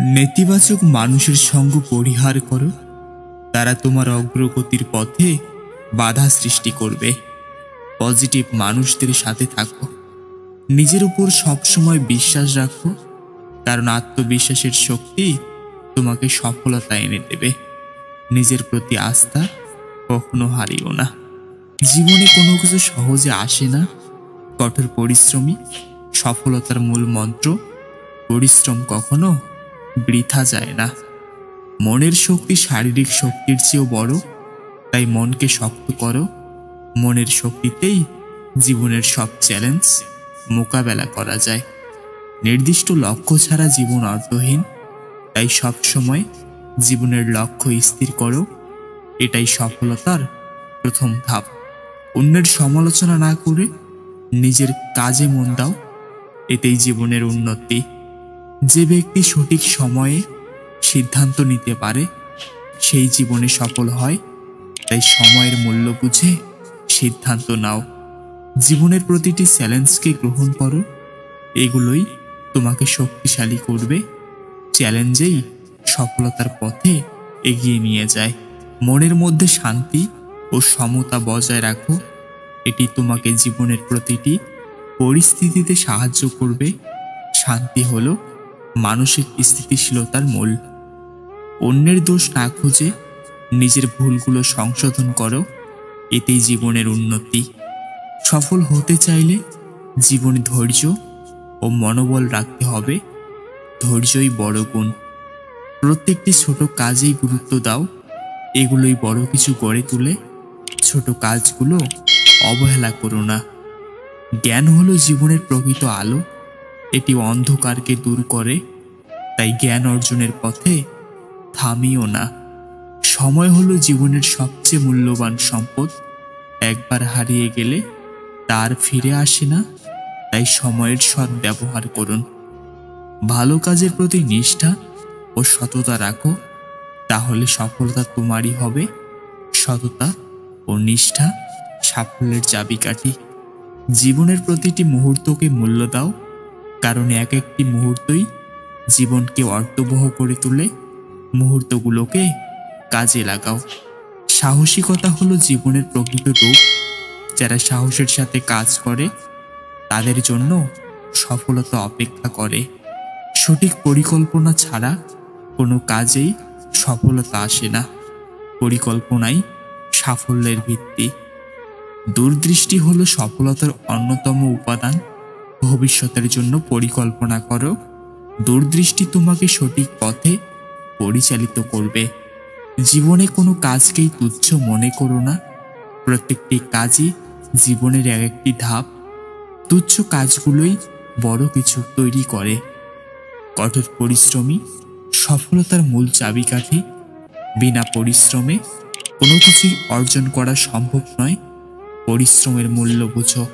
নেতিবাচক মানুষের সঙ্গ পরিহার করো, তারা তোমার অগ্রগতির পথে বাধা সৃষ্টি করবে। পজিটিভ মানুষদের সাথে থাকো। নিজের উপর সবসময় বিশ্বাস রাখো, কারণ আত্মবিশ্বাসের শক্তি তোমাকে সফলতা এনে দেবে। নিজের প্রতি আস্থা কখনো হারিও না। জীবনে কোনো কিছু সহজে আসে না। কঠোর পরিশ্রমী সফলতার মূল মন্ত্র। পরিশ্রম কখনো বৃথা যায় না। মনের শক্তি শারীরিক শক্তির চেয়েও বড়, তাই মনকে শক্ত করো। মনের শক্তিতেই জীবনের সব চ্যালেঞ্জ মোকাবেলা করা যায়। নির্দিষ্ট লক্ষ্য ছাড়া জীবন অর্থহীন, তাই সবসময় জীবনের লক্ষ্য স্থির করো। এটাই সফলতার প্রথম ধাপ। অন্যের সমালোচনা না করে নিজের কাজে মন দাও, এতেই জীবনের উন্নতি। যে ব্যক্তি সঠিক সময়ে সিদ্ধান্ত নিতে পারে সেই জীবনে সফল হয়। তাই সময়ের মূল্য বুঝে সিদ্ধান্ত নাও। জীবনের প্রতিটি চ্যালেঞ্জকে গ্রহণ করো, এগুলোই তোমাকে শক্তিশালী করবে। চ্যালেঞ্জেই সফলতার পথে এগিয়ে নিয়ে যায়। মনের মধ্যে শান্তি ও সমতা বজায় রাখো, এটি তোমাকে জীবনের প্রতিটি পরিস্থিতিতে সাহায্য করবে। শান্তি হলো মানসিক স্থিতিশীলতার মূল। অন্যের দোষ না খুঁজে নিজের ভুলগুলো সংশোধন করো, এতেই জীবনের উন্নতি। সফল হতে চাইলে জীবনে ধৈর্য ও মনোবল রাখতে হবে। ধৈর্যই বড় গুণ। প্রত্যেকটি ছোট কাজেই গুরুত্ব দাও, এগুলোই বড় কিছু গড়ে তুলে। ছোট কাজগুলো অবহেলা করো না। জ্ঞান হলো জীবনের প্রকৃত আলো, এটি অন্ধকারকে দূর করে। তাই জ্ঞান অর্জনের পথে থামিও না। সময় হলো জীবনের সবচেয়ে মূল্যবান সম্পদ। একবার হারিয়ে গেলে তার ফিরে আসে না, তাই সময়ের সৎ ব্যবহার করুন। ভালো কাজের প্রতি নিষ্ঠা ও সততা রাখো, তাহলে সফলতা তোমারই হবে। সততা ও নিষ্ঠা সাফল্যের চাবিকাঠি। জীবনের প্রতিটি মুহূর্তকে মূল্য দাও, কারণ এক একটি মুহূর্তই জীবনকে অর্থবহ করে তোলে। মুহূর্তগুলোকে কাজে লাগাও। সাহসিকতা হলো জীবনের প্রকৃত রূপ। যারা সাহসের সাথে কাজ করে তাদের জন্য সফলতা অপেক্ষা করে। সঠিক পরিকল্পনা ছাড়া কোনো কাজেই সফলতা আসে না। পরিকল্পনাই সাফল্যের ভিত্তি। দূরদৃষ্টি হলো সফলতার অন্যতম উপাদান। ভবিষ্যতের জন্য পরিকল্পনা করো। দূরদৃষ্টি তোমাকে সঠিক পথে পরিচালিত করবে। জীবনে কোনো কাজকেই তুচ্ছ মনে করো না। প্রত্যেকটি কাজই জীবনের এক একটি ধাপ। তুচ্ছ কাজগুলোই বড় কিছু তৈরি করে। কঠোর পরিশ্রমী সফলতার মূল চাবিকাঠি। বিনা পরিশ্রমে কোনো কিছুই অর্জন করা সম্ভব নয়। পরিশ্রমের মূল্য বুঝো।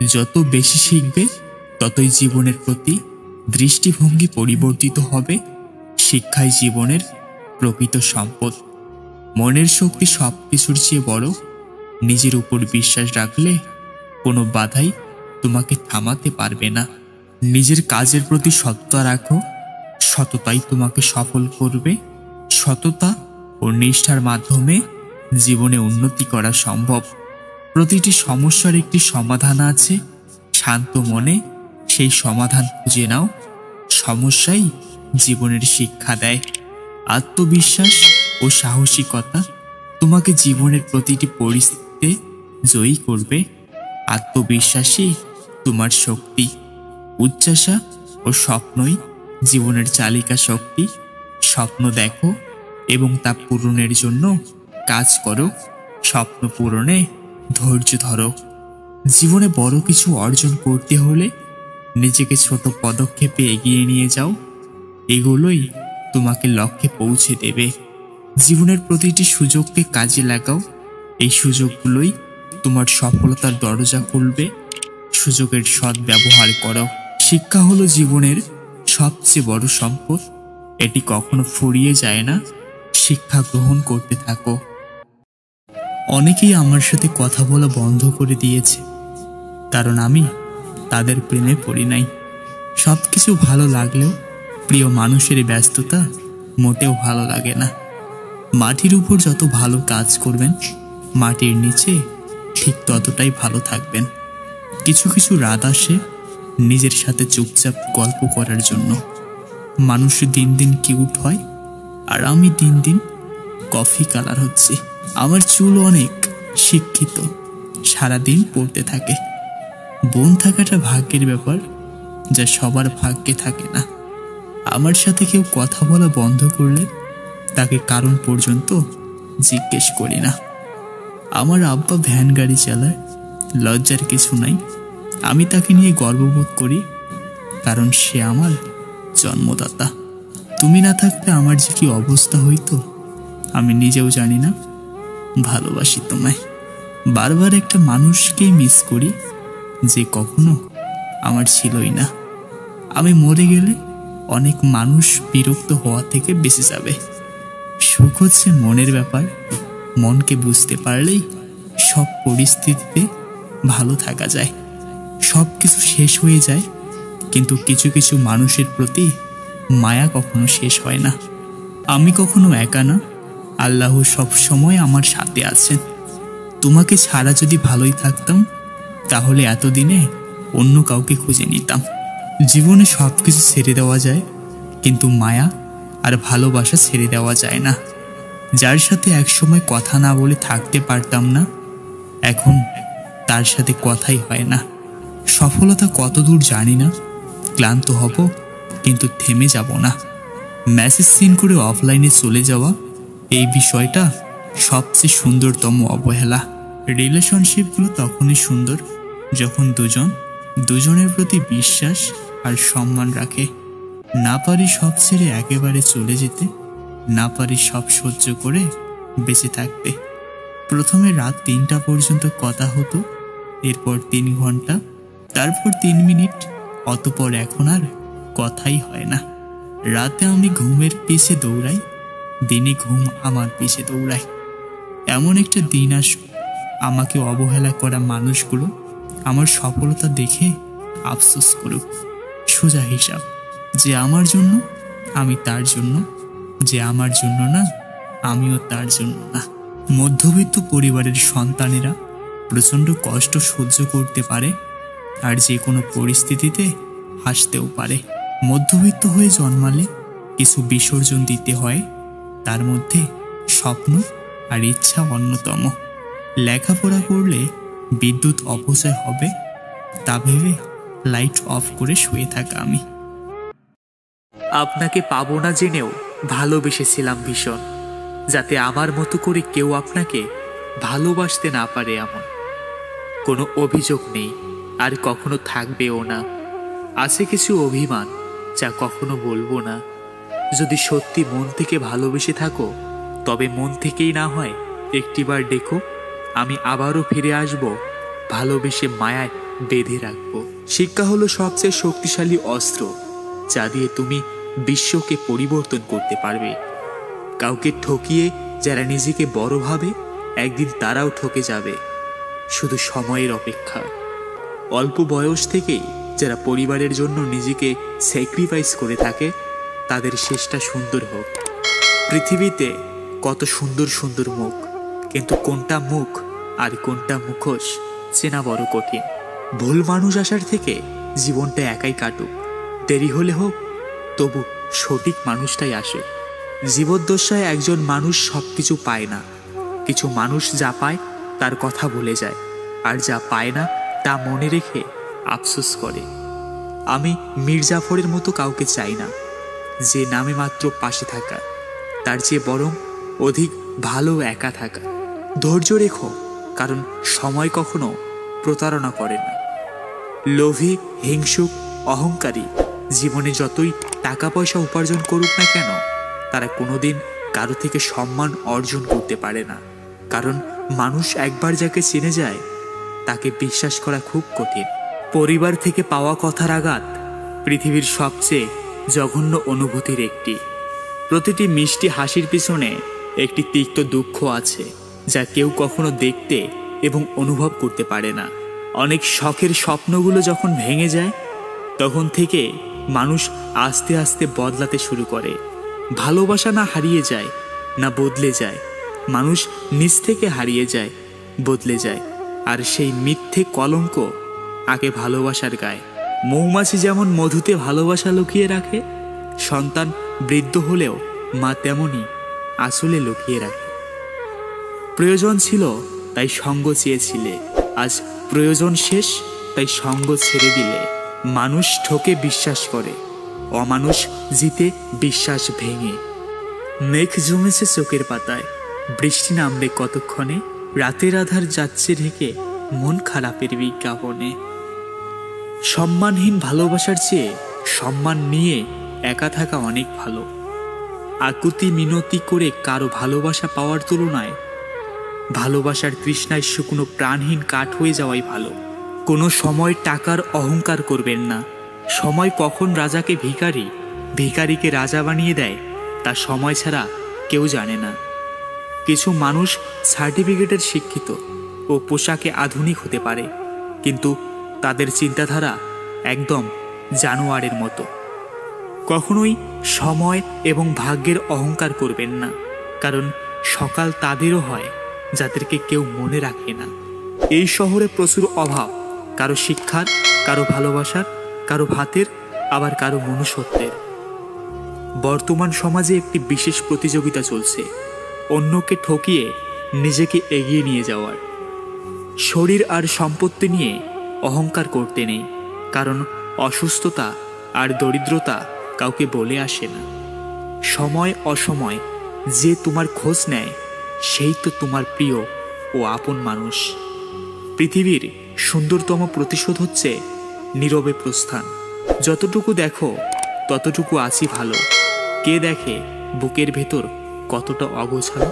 যত বেশি শিখবে ততই জীবনের প্রতি দৃষ্টিভঙ্গি পরিবর্তিত হবে। শিক্ষাই জীবনের প্রকৃত সম্পদ। মনের শক্তি সবকিছুর চেয়ে বড়। নিজের উপর বিশ্বাস রাখলে কোনো বাধাই তোমাকে থামাতে পারবে না। নিজের কাজের প্রতি সততা রাখো, সততাই তোমাকে সফল করবে। সততা ও নিষ্ঠার মাধ্যমে জীবনে উন্নতি করা সম্ভব। প্রতিটি সমস্যার একটি সমাধান আছে। শান্ত মনে সেই সমাধান খুঁজে নাও। সমস্যাই জীবনের শিক্ষা দেয়। আত্মবিশ্বাস ও সাহসিকতা তোমাকে জীবনের প্রতিটি পরিস্থিতিতে জয়ী করবে। আত্মবিশ্বাসই তোমার শক্তি। উচ্চাশা ও স্বপ্নই জীবনের চালিকা শক্তি। স্বপ্ন দেখো এবং তা পূরণের জন্য কাজ করো। স্বপ্ন পূরণে ধৈর্য ধরো। জীবনে বড় কিছু অর্জন করতে হলে নিজেকে ছোট পদক্ষেপে এগিয়ে নিয়ে যাও। এগুলোই তোমাকে লক্ষ্যে পৌঁছে দেবে। জীবনের প্রতিটি সুযোগকে কাজে লাগাও। এই সুযোগগুলোই তোমার সফলতার দরজা খুলবে। সুযোগের সৎ ব্যবহার করো। শিক্ষা হলো জীবনের সবচেয়ে বড় সম্পদ। এটি কখনো ফুরিয়ে যায় না। শিক্ষা গ্রহণ করতে থাকো। অনেকেই আমার সাথে কথা বলা বন্ধ করে দিয়েছে, কারণ আমি তাদের প্রেমে পড়ি নাই। সবকিছু ভালো লাগলেও প্রিয় মানুষের ব্যস্ততা মোটেও ভালো লাগে না। মাটির উপর যত ভালো কাজ করবেন, মাটির নিচে ঠিক ততটাই ভালো থাকবেন। কিছু কিছু রাত আসে নিজের সাথে চুপচাপ গল্প করার জন্য। মানুষ দিন দিন কিউট হয়, আর আমি দিন দিন কফি কালার হচ্ছি। আমার চুল অনেক শিক্ষিত, সারাদিন পড়তে থাকে। বোন থাকাটা ভাগ্যের ব্যাপার, যা সবার ভাগ্যে থাকে না। আমার সাথে কেউ কথা বলা বন্ধ করলে তাকে কারণ পর্যন্ত জিজ্ঞেস করি না। আমার আব্বা ভ্যান গাড়ি চালায়, লজ্জার কিছু নাই। আমি তাকে নিয়ে গর্ববোধ করি, কারণ সে আমার জন্মদাতা। তুমি না থাকলে আমার যে কি অবস্থা হইতো আমি নিজেও জানি না। ভালোবাসি তোমায়। বারবার একটা মানুষকেই মিস করি যে কখনো আমার ছিলই না। আমি মরে গেলে অনেক মানুষ বিরক্ত হওয়া থেকে বেঁচে যাবে। সুখ হচ্ছে মনের ব্যাপার। মনকে বুঝতে পারলেই সব পরিস্থিতিতে ভালো থাকা যায়। সব কিছু শেষ হয়ে যায়, কিন্তু কিছু কিছু মানুষের প্রতি মায়া কখনো শেষ হয় না। আমি কখনো একা না, আল্লাহ সব সময় আমার সাথে আছেন। তোমাকে ছাড়া যদি ভালোই থাকতাম, তাহলে এতদিনে অন্য কাউকে খুঁজে নিতাম। জীবনে সব কিছু ছেড়ে দেওয়া যায়, কিন্তু মায়া আর ভালোবাসা ছেড়ে দেওয়া যায় না। যার সাথে একসময় কথা না বলে থাকতে পারতাম না, এখন তার সাথে কথাই হয় না। সফলতা কত দূর জানি না, ক্লান্ত হব কিন্তু থেমে যাব না। মেসেজ সিন করে অফলাইনে চলে যাওয়া, এই বিষয়টা সবচেয়ে সুন্দরতম অবহেলা। রিলেশনশিপগুলো তখনই সুন্দর যখন দুজনের প্রতি বিশ্বাস আর সম্মান রাখে। না পারি সব ছেড়ে একেবারে চলে যেতে, না পারি সব সহ্য করে বেঁচে থাকতে। প্রথমে রাত 3টা পর্যন্ত কথা হতো, এরপর 3 ঘন্টা, তারপর 3 মিনিট, অতপর এখন আর কথাই হয় না। রাতে আমি ঘুমের পিছে দৌড়াই, দিনে ঘুম আমার পিছে দৌড়ায়। এমন একটা দিন আসবে আমাকে অবহেলা করা মানুষগুলো আমার সফলতা দেখে আফসোস করুক। সোজা হিসাব, যে আমার জন্য আমি তার জন্য, যে আমার জন্য না আমিও তার জন্য না। মধ্যবিত্ত পরিবারের সন্তানেরা প্রচণ্ড কষ্ট সহ্য করতে পারে, আর যে কোনো পরিস্থিতিতে হাসতেও পারে। মধ্যবিত্ত হয়ে জন্মালে কিছু বিসর্জন দিতে হয়, তার মধ্যে স্বপ্ন আর ইচ্ছা অন্যতম। লেখাপড়া করলে বিদ্যুৎ অপচয় হবে, তা ভেবে লাইট অফ করে শুয়ে থাকা আমি। আপনাকে পাবো না জেনেও ভালোবেসেছিলাম ভীষণ, যাতে আমার মতো করে কেউ আপনাকে ভালোবাসতে না পারে। এমন কোনো অভিযোগ নেই, আর কখনো থাকবেও না। আছে কিছু অভিমান যা কখনো বলবো না। যদি সত্যি মন থেকে ভালোবেসে থাকো, তবে মন থেকেই না হয় একটিবার ডেকো। আমি আবারও ফিরে আসব, ভালোবেসে মায়ায় বেঁধে রাখবো। শিক্ষা হলো সবচেয়ে শক্তিশালী অস্ত্র, যা দিয়ে তুমি বিশ্বকে পরিবর্তন করতে পারবে। কাউকে ঠকিয়ে যারা নিজেকে বড় ভাবে, একদিন তারাও ঠকে যাবে। শুধু সময়ের অপেক্ষা। অল্প বয়স থেকেই যারা পরিবারের জন্য নিজেকে স্যাক্রিফাইস করে থাকে, তাদের শেষটা সুন্দর হোক। পৃথিবীতে কত সুন্দর সুন্দর মুখ, কিন্তু কোনটা মুখ আর কোনটা মুখোশ চেনা বড় কঠিন। ভুল মানুষ আসার থেকে জীবনটা একাই কাটুক, দেরি হলে হোক, তবু সঠিক মানুষটাই আসে। জীবদ্দশায় একজন মানুষ সবকিছু পায় না। কিছু মানুষ যা পায় তার কথা ভুলে যায়, আর যা পায় না তা মনে রেখে আফসোস করে। আমি মীর জাফরের মতো কাউকে চাই না, যে নামে মাত্র পাশে থাকা, তার চেয়ে বরং অধিক ভালো একা থাকা। ধৈর্য রেখো, কারণ সময় কখনো প্রতারণা করে না। লোভী, হিংসুক, অহংকারী জীবনে যতই টাকা পয়সা উপার্জন করুক না কেন, তারা কোনোদিন কারো থেকে সম্মান অর্জন করতে পারে না। কারণ মানুষ একবার যাকে চিনে যায়, তাকে বিশ্বাস করা খুব কঠিন। পরিবার থেকে পাওয়া কথার আঘাত পৃথিবীর সবচেয়ে জঘন্য অনুভূতির একটি। প্রতিটি মিষ্টি হাসির পিছনে একটি তিক্ত দুঃখ আছে, যা কেউ কখনো দেখতে এবং অনুভব করতে পারে না। অনেক শখের স্বপ্নগুলো যখন ভেঙে যায়, তখন থেকে মানুষ আস্তে আস্তে বদলাতে শুরু করে। ভালোবাসা না হারিয়ে যায়, না বদলে যায়, মানুষ নিজ থেকে হারিয়ে যায়, বদলে যায়। আর সেই মিথ্যে কলঙ্ক আগে ভালোবাসার গায়ে। মৌমাছি যেমন মধুতে ভালোবাসা লুকিয়ে রাখে, সন্তান বৃদ্ধ হলেও মা তেমনই আসলে লুকিয়ে রাখে। প্রয়োজন ছিল তাই সঙ্গ চেয়েছিলে, আজ প্রয়োজন শেষ তাই সঙ্গ ছেড়ে দিলে। মানুষ ঠকে বিশ্বাস করে, অমানুষ জিতে বিশ্বাস ভেঙে। মেঘ জমেছে চোখের পাতায়, বৃষ্টি নামবে কতক্ষণে, রাতের আধার যাচ্ছে ঢেকে মন খারাপের বিজ্ঞাপনে। সম্মানহীন ভালোবাসার চেয়ে সম্মান নিয়ে একা থাকা অনেক ভালো। আকুতি মিনতি করে কারো ভালোবাসা পাওয়ার তুলনায় ভালোবাসার তৃষ্ণায় শুকনো প্রাণহীন কাঠ হয়ে যাওয়াই ভালো। কোনো সময় টাকার অহংকার করবেন না। সময় কখন রাজাকে ভিখারি, ভিখারিকে রাজা বানিয়ে দেয় তা সময় ছাড়া কেউ জানে না। কিছু মানুষ সার্টিফিকেটের শিক্ষিত ও পোশাকে আধুনিক হতে পারে, কিন্তু তাদের চিন্তাধারা একদম জানোয়ারের মতো। কখনোই সময় এবং ভাগ্যের অহংকার করবেন না, কারণ সকাল তাদেরও হয় যাদেরকে কেউ মনে রাখে না। এই শহরে প্রচুর অভাব, কারো শিক্ষার, কারো ভালোবাসার, কারো ভাতের, আবার কারো মনুষ্যত্বের। বর্তমান সমাজে একটি বিশেষ প্রতিযোগিতা চলছে, অন্যকে ঠকিয়ে নিজেকে এগিয়ে নিয়ে যাওয়ার। শরীর আর সম্পত্তি নিয়ে অহংকার করতে নেই, কারণ অসুস্থতা আর দরিদ্রতা কাউকে বলে আসে না। সময় অসময় যে তোমার খোঁজ নেয় সেই তো তোমার প্রিয় ও আপন মানুষ। পৃথিবীর সুন্দরতম প্রতিশোধ হচ্ছে নীরবে প্রস্থান। যতটুকু দেখো ততটুকু আছি ভালো, কে দেখে বুকের ভেতর কতটা অগোছালো।